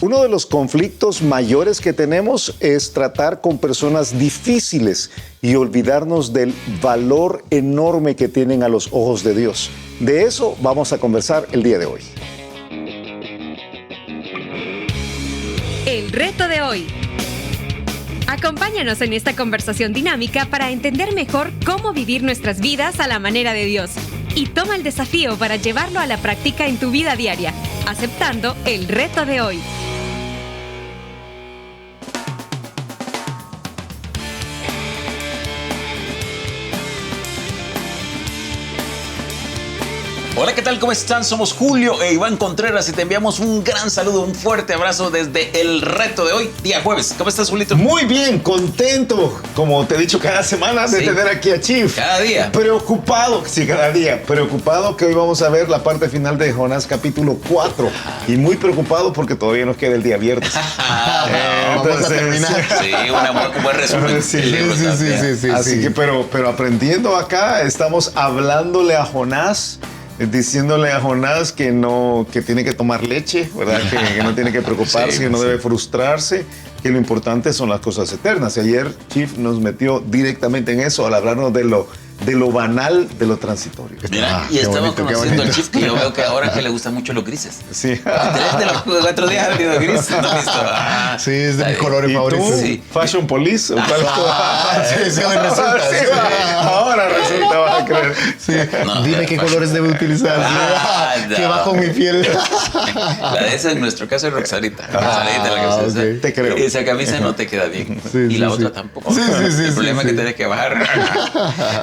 Uno de los conflictos mayores que tenemos es tratar con personas difíciles y olvidarnos del valor enorme que tienen a los ojos de Dios. De eso vamos a conversar el día de hoy. El reto de hoy. Acompáñanos en esta conversación dinámica para entender mejor cómo vivir nuestras vidas a la manera de Dios. Y toma el desafío para llevarlo a la práctica en tu vida diaria, aceptando el reto de hoy. Hola, ¿qué tal? ¿Cómo están? Somos Julio e Iván Contreras y te enviamos un gran saludo, un fuerte abrazo desde el reto de hoy, día jueves. ¿Cómo estás, Julito? Muy bien, contento, como te he dicho cada semana, de tener aquí a Chief. Cada día. Preocupado, sí, cada día. Preocupado que hoy vamos a ver la parte final de Jonás capítulo 4. Y muy preocupado porque todavía nos queda el día viernes. Vamos a terminar. Sí, un buen resumen. Sí, del libro también. Así que, pero aprendiendo acá, estamos hablándole a Jonás, diciéndole a Jonás que tiene que tomar leche, ¿verdad? Que no tiene que preocuparse, que no debe frustrarse, que lo importante son las cosas eternas. Y ayer Chief nos metió directamente en eso al hablarnos de lo banal, de lo transitorio. Mira, y estamos conociendo al Chief, que yo veo que ahora que le gustan mucho los grises. Sí. De los 4 días ha venido gris, ¿no has visto? Sí, es de mis colores favoritos. Sí. Fashion Police. Sí, hoy resulta. Ahora resulta, vas a creer. Sí. No, Dime qué colores debe utilizar. No. Que va con mi piel. La de esa en nuestro caso es Roxarita. Roxarita la que se usa. Te creo. Esa camisa no te queda bien. Sí, y la sí, otra sí. tampoco. Sí, El problema es que tienes que bajar.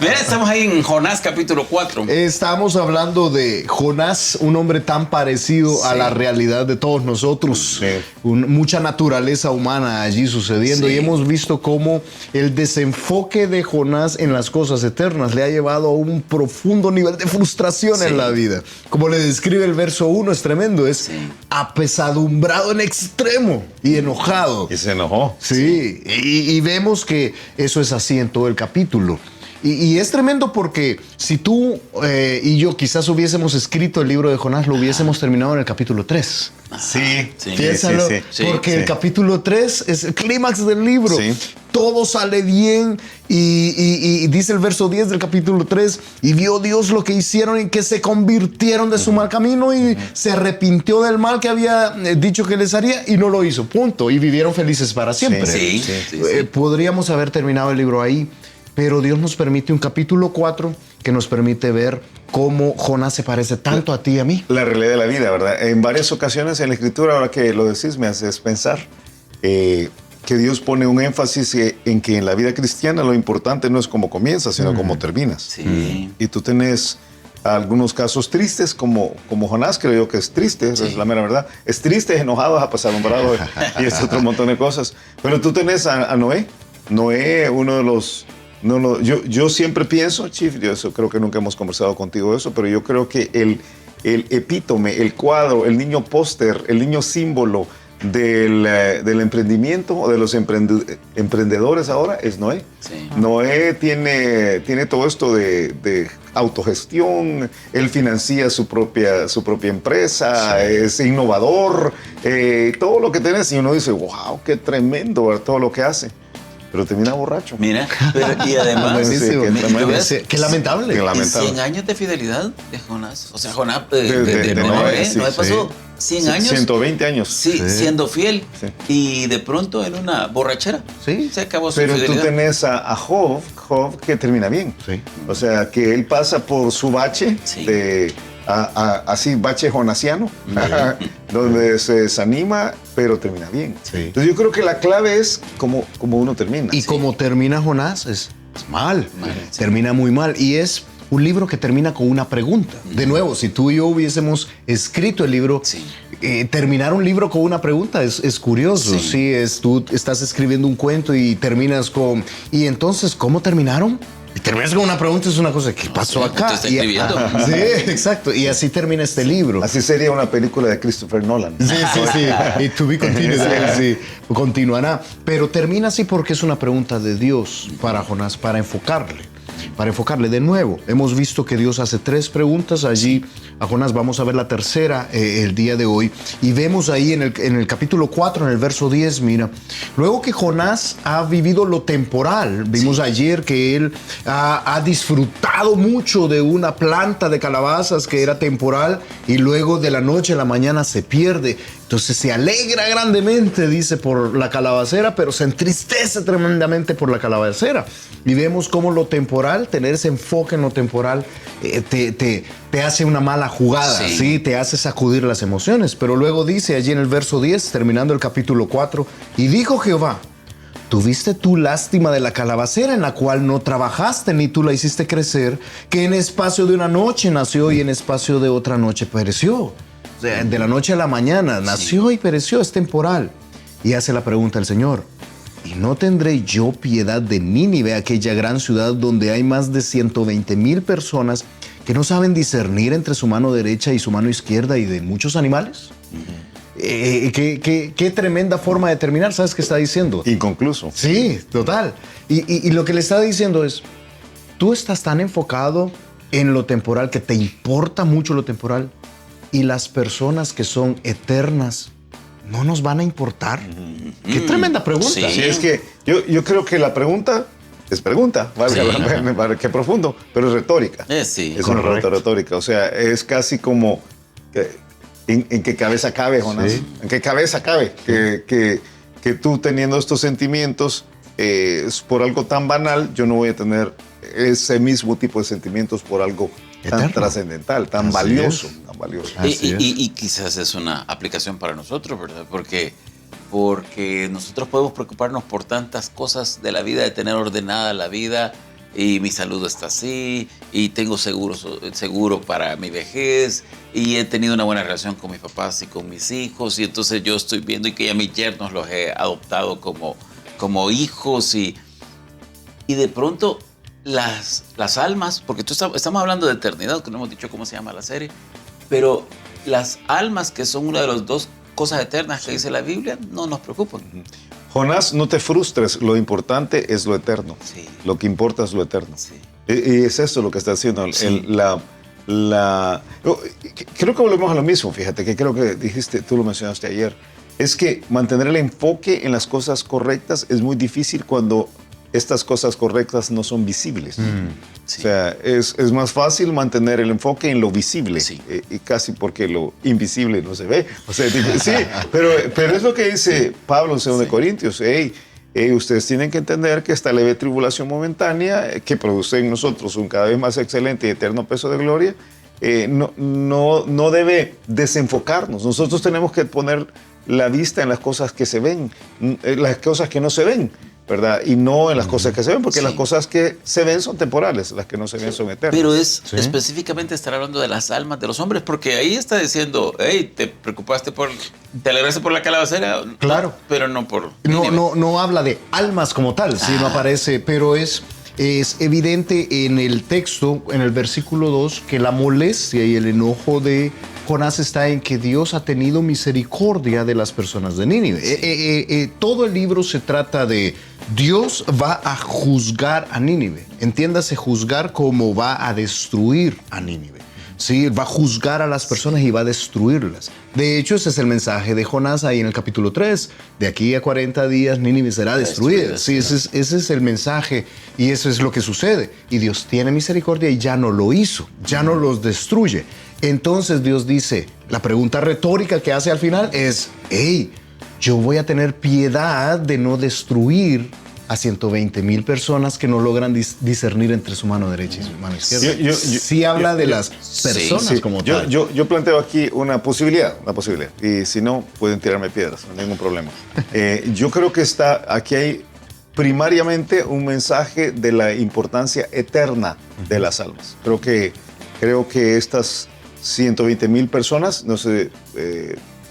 Mira, estamos ahí en Jonás capítulo 4. Estamos hablando de Jonás, un hombre tan parecido a la realidad de todos nosotros. Sí. Mucha naturaleza humana allí sucediendo. Sí. Y hemos visto cómo el desenfoque de Jonás en las cosas eternas le ha llevado a un profundo nivel de frustración en la vida. Como le describe el verso 1, es tremendo. Es apesadumbrado en extremo y enojado. Y se enojó. Sí, y vemos que eso es así en todo el capítulo. Y es tremendo porque si tú y yo quizás hubiésemos escrito el libro de Jonás, lo hubiésemos terminado en el capítulo 3. Sí. Piénsalo, Sí. porque el capítulo 3 es el clímax del libro. Sí. Todo sale bien y dice el verso 10 del capítulo 3, y vio Dios lo que hicieron y que se convirtieron de su mal camino y se arrepintió del mal que había dicho que les haría y no lo hizo, punto. Y vivieron felices para siempre. Sí. Podríamos haber terminado el libro ahí, pero Dios nos permite un capítulo 4 que nos permite ver cómo Jonás se parece tanto a ti y a mí. La realidad de la vida, ¿verdad? En varias ocasiones en la Escritura, ahora que lo decís, me haces pensar que Dios pone un énfasis en que en la vida cristiana lo importante no es cómo comienzas, sino cómo terminas. Sí. Y tú tenés algunos casos tristes, como Jonás, creo yo que es triste, es la mera verdad. Es triste, es enojado, es apesadumbrado y es otro montón de cosas. Pero tú tenés a Noé. Noé, uno de los... Yo siempre pienso, Chief, yo eso creo que nunca hemos conversado contigo de eso, pero yo creo que el epítome, el cuadro, el niño póster, el niño símbolo del emprendimiento o de los emprendedores ahora es Noé. Sí. Noé tiene todo esto de autogestión, él financia su propia empresa, es innovador, todo lo que tenés y uno dice, wow, qué tremendo, ¿verdad? Todo lo que hace. Pero termina borracho. Mira, y además, Qué lamentable. Qué lamentable. 100 años de fidelidad de Jonás. O sea, Jonás de Noé, sí, Noé pasó 100 años. 120 años. Sí, siendo fiel. Sí. Y de pronto en una borrachera se acabó su Pero fidelidad. tú tenés a Job que termina bien. Sí. O sea, que él pasa por su bache así bache jonasiano, donde se desanima, pero termina bien. Sí. Entonces yo creo que la clave es cómo uno termina. Y como termina Jonás, es mal. Termina muy mal. Y es un libro que termina con una pregunta. De nuevo, si tú y yo hubiésemos escrito el libro, terminar un libro con una pregunta es curioso. Sí, tú estás escribiendo un cuento y terminas con... ¿Y entonces cómo terminaron? Y terminas con una pregunta, es una cosa, ¿qué pasó acá? Te está escribiendo. Sí, exacto. Y así termina este libro. Así sería una película de Christopher Nolan. Sí. Y to be continued. Sí. Continuará. Pero termina así porque es una pregunta de Dios para Jonás, para enfocarle. para enfocarle. De nuevo, hemos visto que Dios hace 3 preguntas allí a Jonás. Vamos a ver la tercera el día de hoy. Y vemos ahí en el capítulo 4, en el verso 10, mira, luego que Jonás ha vivido lo temporal, vimos ayer que él ha disfrutado mucho de una planta de calabazas que era temporal y luego de la noche a la mañana se pierde. Entonces se alegra grandemente, dice, por la calabacera, pero se entristece tremendamente por la calabacera. Y vemos cómo lo temporal, tener ese enfoque en lo temporal, te hace una mala jugada, ¿sí? Te hace sacudir las emociones. Pero luego dice allí en el verso 10, terminando el capítulo 4, y dijo Jehová, ¿tuviste tú lástima de la calabacera en la cual no trabajaste ni tú la hiciste crecer, que en espacio de una noche nació y en espacio de otra noche pereció? De la noche a la mañana nació y pereció, es temporal. Y hace la pregunta el Señor, ¿y no tendré yo piedad de Nínive, aquella gran ciudad donde hay más de 120,000 personas que no saben discernir entre su mano derecha y su mano izquierda y de muchos animales? Qué tremenda forma de terminar. ¿Sabes qué está diciendo? Inconcluso. Sí, total. Y lo que le está diciendo es, tú estás tan enfocado en lo temporal, que te importa mucho lo temporal, y las personas que son eternas no nos van a importar. Qué tremenda pregunta. Sí, es que yo creo que la pregunta es pregunta, ¿vale? Qué profundo, pero es retórica. Es una pregunta retórica. O sea, es casi como ¿en qué cabeza cabe, Jonás? Sí. ¿En qué cabeza cabe que tú teniendo estos sentimientos por algo tan banal, yo no voy a tener ese mismo tipo de sentimientos por algo tan trascendental, tan valioso. Y quizás es una aplicación para nosotros, ¿verdad? Porque nosotros podemos preocuparnos por tantas cosas de la vida, de tener ordenada la vida, y mi salud está así, y tengo seguro para mi vejez, y he tenido una buena relación con mis papás y con mis hijos, y entonces yo estoy viendo y que ya mis yernos los he adoptado como hijos, y de pronto las almas, porque estamos hablando de eternidad, que no hemos dicho cómo se llama la serie, pero las almas, que son una de las 2 cosas eternas que dice la Biblia, no nos preocupan. Jonás, no te frustres, lo importante es lo eterno. Sí. Lo que importa es lo eterno. Sí. Y es eso lo que está haciendo. Sí. Creo que volvemos a lo mismo, fíjate, que creo que tú lo mencionaste ayer. Es que mantener el enfoque en las cosas correctas es muy difícil cuando estas cosas correctas no son visibles. Sí. O sea, es más fácil mantener el enfoque en lo visible, y casi porque lo invisible no se ve. O sea, sí, pero es lo que dice Pablo en 2 Corintios. Ustedes tienen que entender que esta leve tribulación momentánea que produce en nosotros un cada vez más excelente y eterno peso de gloria, no debe desenfocarnos. Nosotros tenemos que poner la vista en las cosas que se ven, las cosas que no se ven, ¿verdad? Y no en las cosas que se ven, porque las cosas que se ven son temporales, las que no se ven son eternas. Pero específicamente estar hablando de las almas de los hombres, porque ahí está diciendo, hey, te alegraste por la calabacera. Claro. Pero no por... No habla de almas como tal, sí, no aparece, pero es evidente en el texto, en el versículo 2, que la molestia y el enojo de Jonás está en que Dios ha tenido misericordia de las personas de Nínive. Todo el libro se trata de Dios va a juzgar a Nínive. Entiéndase, juzgar como va a destruir a Nínive. Sí, va a juzgar a las personas y va a destruirlas. De hecho, ese es el mensaje de Jonás ahí en el capítulo 3. De aquí a 40 días Nínive será destruida. Sí, ese es el mensaje y eso es lo que sucede. Y Dios tiene misericordia y ya no lo hizo, ya no los destruye. Entonces Dios dice, la pregunta retórica que hace al final es, hey, yo voy a tener piedad de no destruir a 120,000 personas que no logran discernir entre su mano derecha y su mano izquierda. Sí habla de las personas como tal. Yo planteo aquí una posibilidad. Y si no, pueden tirarme piedras, no hay ningún problema. Yo creo que aquí hay primariamente un mensaje de la importancia eterna de las almas. Creo que estas 120,000 personas, no sé,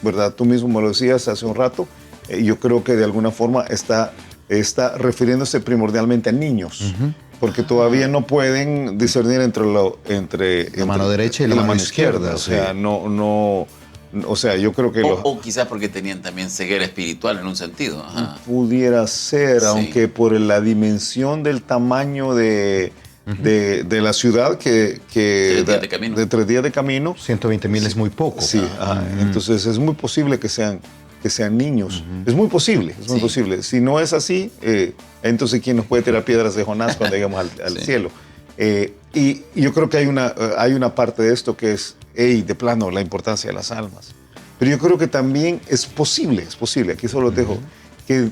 ¿verdad? Tú mismo me lo decías hace un rato, yo creo que de alguna forma está refiriéndose primordialmente a niños, porque todavía no pueden discernir entre la mano derecha y la mano izquierda. O sea, o sea, yo creo que... O quizás porque tenían también ceguera espiritual en un sentido. Pudiera ser, aunque por la dimensión del tamaño de de la ciudad que 3 días de camino. de 3 días de camino. 120,000 es muy poco. Sí, entonces es muy posible que sean niños. Es muy posible, es muy posible. Si no es así, entonces ¿quién nos puede tirar piedras de Jonás cuando lleguemos al cielo? Y yo creo que hay una parte de esto que es, de plano, la importancia de las almas. Pero yo creo que también es posible, aquí solo dejo, que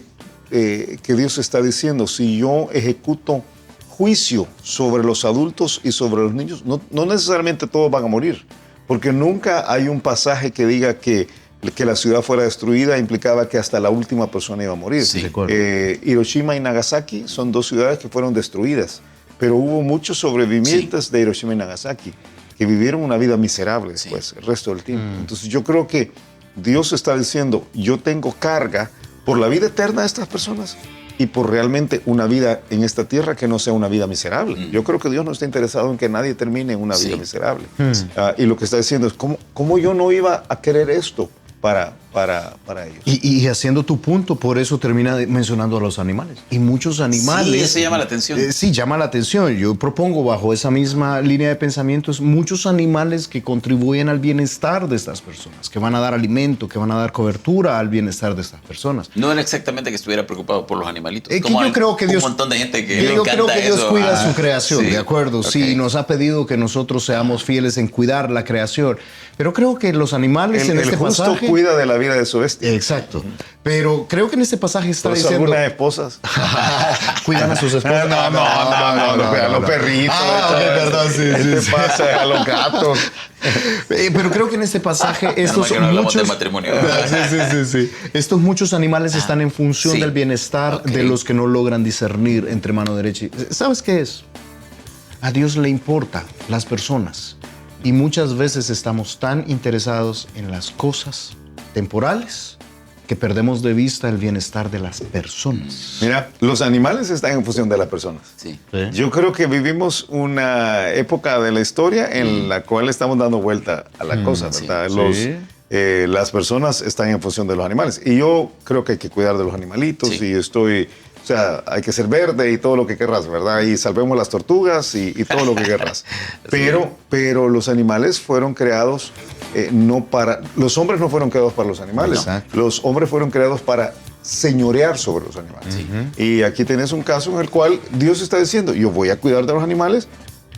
Dios está diciendo, si yo ejecuto juicio sobre los adultos y sobre los niños, no necesariamente todos van a morir, porque nunca hay un pasaje que diga que la ciudad fuera destruida implicaba que hasta la última persona iba a morir. Sí. Hiroshima y Nagasaki son 2 ciudades que fueron destruidas, pero hubo muchos sobrevivientes de Hiroshima y Nagasaki que vivieron una vida miserable después, el resto del tiempo. Entonces yo creo que Dios está diciendo, yo tengo carga por la vida eterna de estas personas y por realmente una vida en esta tierra que no sea una vida miserable. Yo creo que Dios no está interesado en que nadie termine una vida miserable. Y lo que está diciendo es, ¿cómo yo no iba a querer esto para ellos? Y haciendo tu punto, por eso termina mencionando a los animales. Y muchos animales... Sí, eso llama la atención. Sí, llama la atención. Yo propongo bajo esa misma línea de pensamientos muchos animales que contribuyen al bienestar de estas personas, que van a dar alimento, que van a dar cobertura al bienestar de estas personas. No era exactamente que estuviera preocupado por los animalitos. Que yo creo que Dios, un montón de gente que le yo encanta creo que Dios eso. cuida su creación, de acuerdo. Ok. Sí, nos ha pedido que nosotros seamos fieles en cuidar la creación. Pero creo que los animales en este el justo pasaje... cuida de la vida de su bestia. Exacto. Pero creo que en este pasaje está Por eso diciendo... algunas esposas cuidan a sus esposas. a los perritos. Ok, perdón, sí. ¿Qué pasa a los gatos? Pero creo que en este pasaje estos que no hablamos muchos... de matrimonio. Sí. Estos muchos animales están en función del bienestar de los que no logran discernir entre mano derecha. ¿Sabes qué es? A Dios le importa las personas. Y muchas veces estamos tan interesados en las cosas temporales que perdemos de vista el bienestar de las personas. Mira, los animales están en función de las personas. Sí. Yo creo que vivimos una época de la historia en la cual estamos dando vuelta a la cosa, ¿verdad? Sí. Las personas están en función de los animales. Y yo creo que hay que cuidar de los animalitos y o sea, hay que ser verde y todo lo que querrás, ¿verdad? Y salvemos las tortugas y todo lo que querrás. Pero los animales fueron creados no para... Los hombres no fueron creados para los animales. No. Los hombres fueron creados para señorear sobre los animales. Y aquí tenés un caso en el cual Dios está diciendo, yo voy a cuidar de los animales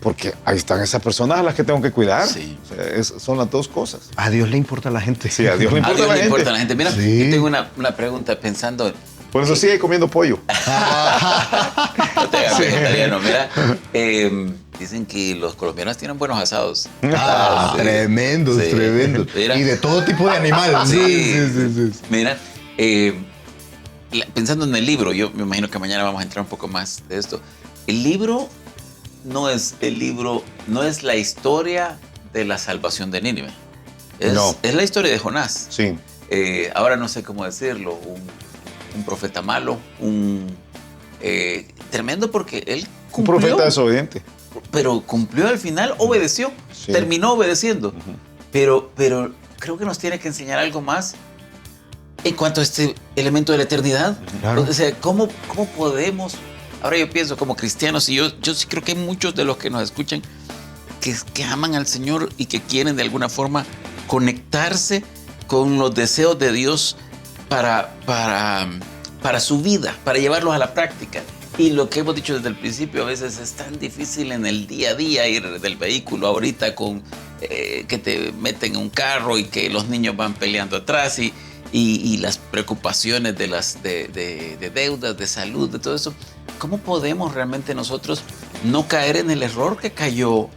porque ahí están esas personas a las que tengo que cuidar. Sí. O sea, son las dos cosas. A Dios le importa a la gente. Sí, a Dios le A importa Dios a le la importa a la gente. gente. Mira, Sí. yo tengo una pregunta pensando... Por eso sigue comiendo pollo. No te hagas vegetariano, mira. Dicen que los colombianos tienen buenos asados. Sí. Tremendos, Sí. tremendos. Mira. Y de todo tipo de animales. Sí. Mira, pensando en el libro, yo me imagino que mañana vamos a entrar un poco más de esto. El libro no es la historia de la salvación de Nínive. Es la historia de Jonás. Sí. Ahora no sé cómo decirlo, un profeta malo, tremendo porque él Un cumplió. profeta desobediente. Pero cumplió al final, obedeció, Sí. terminó obedeciendo. Pero creo que nos tiene que enseñar algo más en cuanto a este elemento de la eternidad. Claro. O sea, ¿cómo podemos? Ahora yo pienso como cristianos, y yo sí creo que hay muchos de los que nos escuchan que aman al Señor y que quieren de alguna forma conectarse con los deseos de Dios para su vida, para llevarlos a la práctica. Y lo que hemos dicho desde el principio, a veces es tan difícil en el día a día ir del vehículo ahorita con que te meten en un carro y que los niños van peleando atrás y las preocupaciones de deudas, de salud, de todo eso. ¿Cómo podemos realmente nosotros no caer en el error que cayó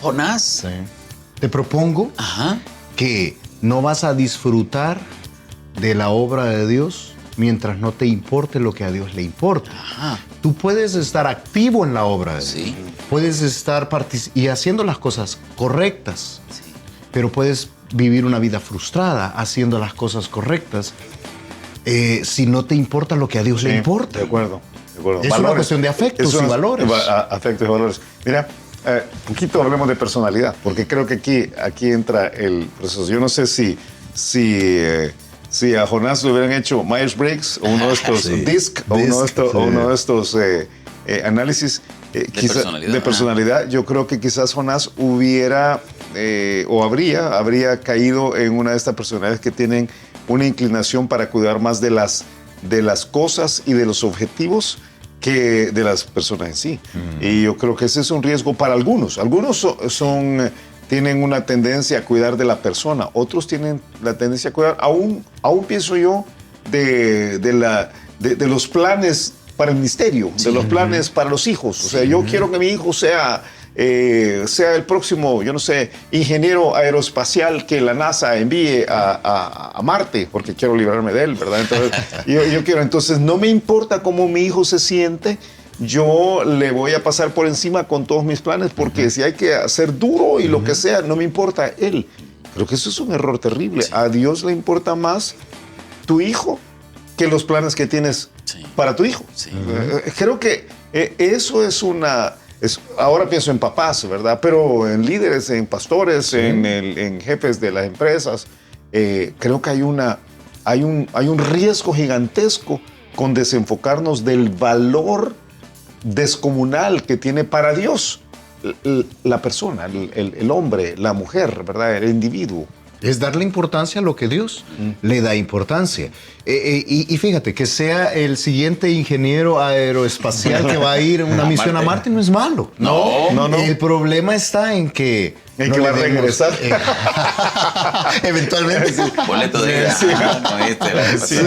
Jonás? Sí. Te propongo que no vas a disfrutar de la obra de Dios mientras no te importe lo que a Dios le importa. Tú puedes estar activo en la obra de Dios. Sí. Puedes estar y haciendo las cosas correctas, Sí. pero puedes vivir una vida frustrada haciendo las cosas correctas si no te importa lo que a Dios le importa. De acuerdo. Es una cuestión de afectos y valores. Afectos y valores. Mira, poquito hablemos de personalidad, porque creo que aquí entra el proceso. Yo no sé si a Jonás le hubieran hecho Myers-Briggs o uno de estos DISC o uno de estos análisis, personalidad. De personalidad. Yo creo que quizás Jonás hubiera habría caído en una de estas personalidades que tienen una inclinación para cuidar más de las cosas y de los objetivos que de las personas en sí. Y yo creo que ese es un riesgo para algunos. Algunos tienen una tendencia a cuidar de la persona, otros tienen la tendencia a cuidar, aún pienso yo, de los planes para el ministerio, de los planes para los hijos. O sea, yo quiero que mi hijo sea el próximo, yo no sé, ingeniero aeroespacial que la NASA envíe a Marte, porque quiero librarme de él, ¿verdad? Entonces, entonces no me importa cómo mi hijo se siente, yo le voy a pasar por encima con todos mis planes, porque si hay que hacer duro y lo que sea, no me importa él. Creo que eso es un error terrible. Sí. A Dios le importa más tu hijo que los planes que tienes para tu hijo. Sí. Creo que eso es ahora pienso en papás, ¿verdad? Pero en líderes, en pastores, en jefes de las empresas, creo que hay un riesgo gigantesco con desenfocarnos del valor descomunal que tiene para Dios la persona, el hombre, la mujer, ¿verdad? El individuo. Es darle importancia a lo que Dios le da importancia. Y fíjate, que sea el siguiente ingeniero aeroespacial que va a ir en una misión a Marte no es malo. No. El problema está en que... ¿En que va a regresar? Eventualmente. Sí. Boleto de ida. Sí.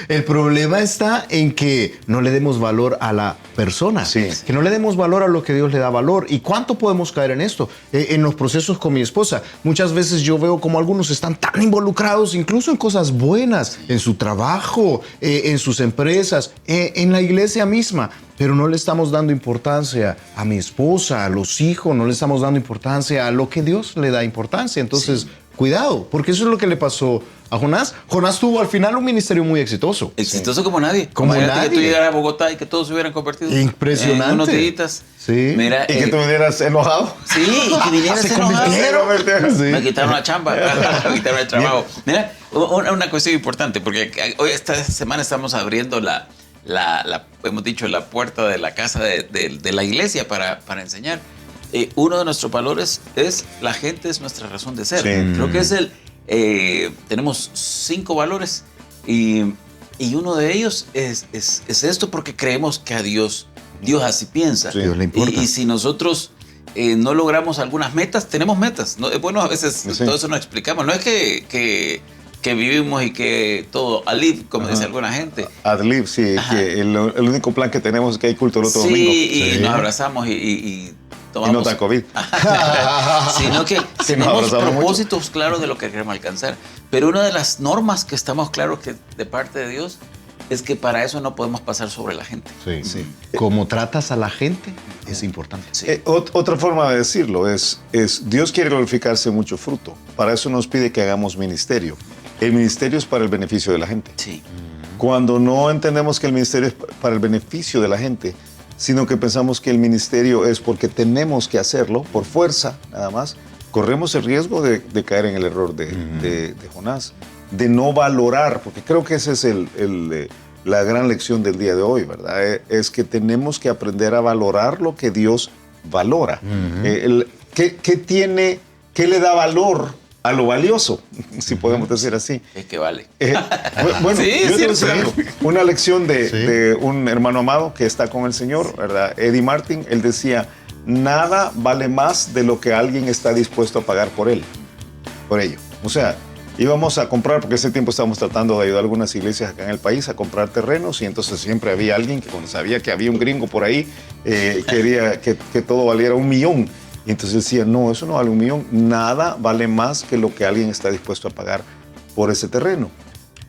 El problema está en que no le demos valor a la persona. Sí. Que no le demos valor a lo que Dios le da valor. ¿Y cuánto podemos caer en esto? En los procesos con mi esposa. Muchas veces yo veo como algunos están tan involucrados, incluso en cosas buenas, en su trabajo, en sus empresas, en la iglesia misma. Pero no le estamos dando importancia a mi esposa, a los hijos, no le estamos dando importancia a lo que Dios le da importancia. Entonces, cuidado, porque eso es lo que le pasó a Jonás. Jonás tuvo al final un ministerio muy exitoso. Exitoso como nadie. Como nadie. Que tú llegaras a Bogotá y que todos se hubieran convertido. Impresionante. En unos días. Sí. Mira, y que tú vinieras enojado. Sí, y que vinieras enojado. Me quitaron la chamba, me quitaron el trabajo. Mira, una cuestión importante, porque hoy esta semana estamos abriendo hemos dicho, la puerta de la casa de la iglesia para enseñar. Uno de nuestros valores es la gente es nuestra razón de ser. Sí. Creo que es tenemos 5 valores y uno de ellos es esto, porque creemos que a Dios así piensa. Sí, Dios le importa. Y si nosotros no logramos algunas metas, tenemos metas. ¿No? Bueno, a veces todo eso no explicamos. No es que vivimos y que todo ad lib, como dice alguna gente. Ad lib, sí. Que el único plan que tenemos es que hay culto el otro domingo. Y nos abrazamos y tomamos. Y no tan COVID. Sino que tenemos propósitos claros de lo que queremos alcanzar. Pero una de las normas que estamos claros que de parte de Dios es que para eso no podemos pasar sobre la gente. Sí. Como tratas a la gente es importante. Sí. Otra forma de decirlo es Dios quiere glorificarse mucho fruto. Para eso nos pide que hagamos ministerio. El ministerio es para el beneficio de la gente. Sí. Cuando no entendemos que el ministerio es para el beneficio de la gente, sino que pensamos que el ministerio es porque tenemos que hacerlo, por fuerza nada más, corremos el riesgo de caer en el error de Jonás, de no valorar, porque creo que esa es la gran lección del día de hoy, ¿verdad? Es que tenemos que aprender a valorar lo que Dios valora. ¿Qué le da valor a lo valioso, si podemos decir así? Es que vale. Bueno, sí, yo te voy a decir algo. Una lección de un hermano amado que está con el Señor, ¿verdad? Eddie Martin, él decía, nada vale más de lo que alguien está dispuesto a pagar por ello. O sea, íbamos a comprar, porque ese tiempo estábamos tratando de ayudar a algunas iglesias acá en el país a comprar terrenos, y entonces siempre había alguien que cuando sabía que había un gringo por ahí, quería que todo valiera $1 millón. Y entonces decía, no, eso no vale $1 millón, nada vale más que lo que alguien está dispuesto a pagar por ese terreno.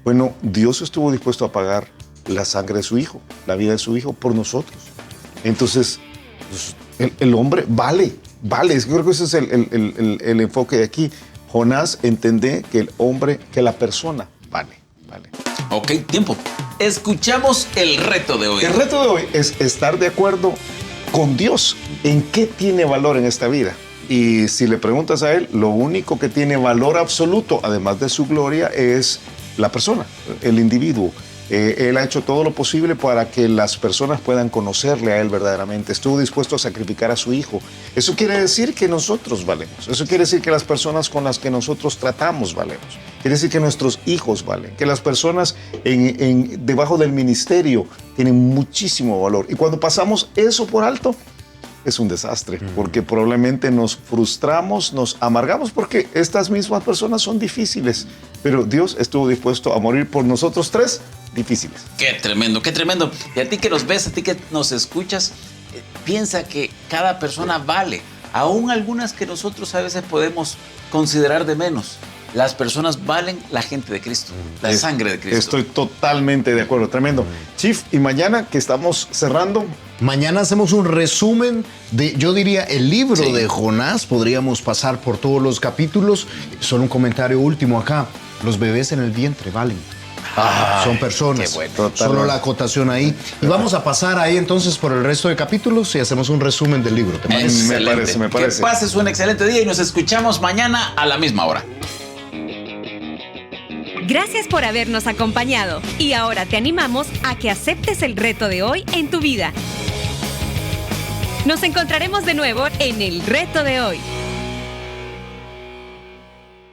Bueno, Dios estuvo dispuesto a pagar la sangre de su hijo, la vida de su hijo por nosotros. Entonces, pues, el hombre vale. Creo que ese es el enfoque de aquí. Jonás entiende que la persona vale. Ok, tiempo. Escuchamos el reto de hoy. El reto de hoy es estar de acuerdo con Dios en qué tiene valor en esta vida. Y si le preguntas a él, lo único que tiene valor absoluto, además de su gloria, es la persona, el individuo. Él ha hecho todo lo posible para que las personas puedan conocerle a Él verdaderamente. Estuvo dispuesto a sacrificar a su Hijo. Eso quiere decir que nosotros valemos. Eso quiere decir que las personas con las que nosotros tratamos valemos. Quiere decir que nuestros hijos valen. Que las personas debajo del ministerio tienen muchísimo valor. Y cuando pasamos eso por alto, es un desastre, porque probablemente nos frustramos, nos amargamos, porque estas mismas personas son difíciles, pero Dios estuvo dispuesto a morir por nosotros tres difíciles. Qué tremendo, qué tremendo. Y a ti que nos ves, a ti que nos escuchas, piensa que cada persona vale, aún algunas que nosotros a veces podemos considerar de menos. Las personas valen la gente de Cristo, la sangre de Cristo. Estoy totalmente de acuerdo, tremendo. Chief, y mañana que estamos cerrando... Mañana hacemos un resumen de, yo diría, el libro de Jonás. Podríamos pasar por todos los capítulos. Solo un comentario último acá. Los bebés en el vientre valen. Son personas. Qué bueno. Solo la acotación ahí. Y vamos a pasar ahí entonces por el resto de capítulos y hacemos un resumen del libro. ¿Te parece? Me parece. Que pases un excelente día y nos escuchamos mañana a la misma hora. Gracias por habernos acompañado y ahora te animamos a que aceptes el reto de hoy en tu vida. Nos encontraremos de nuevo en el reto de hoy.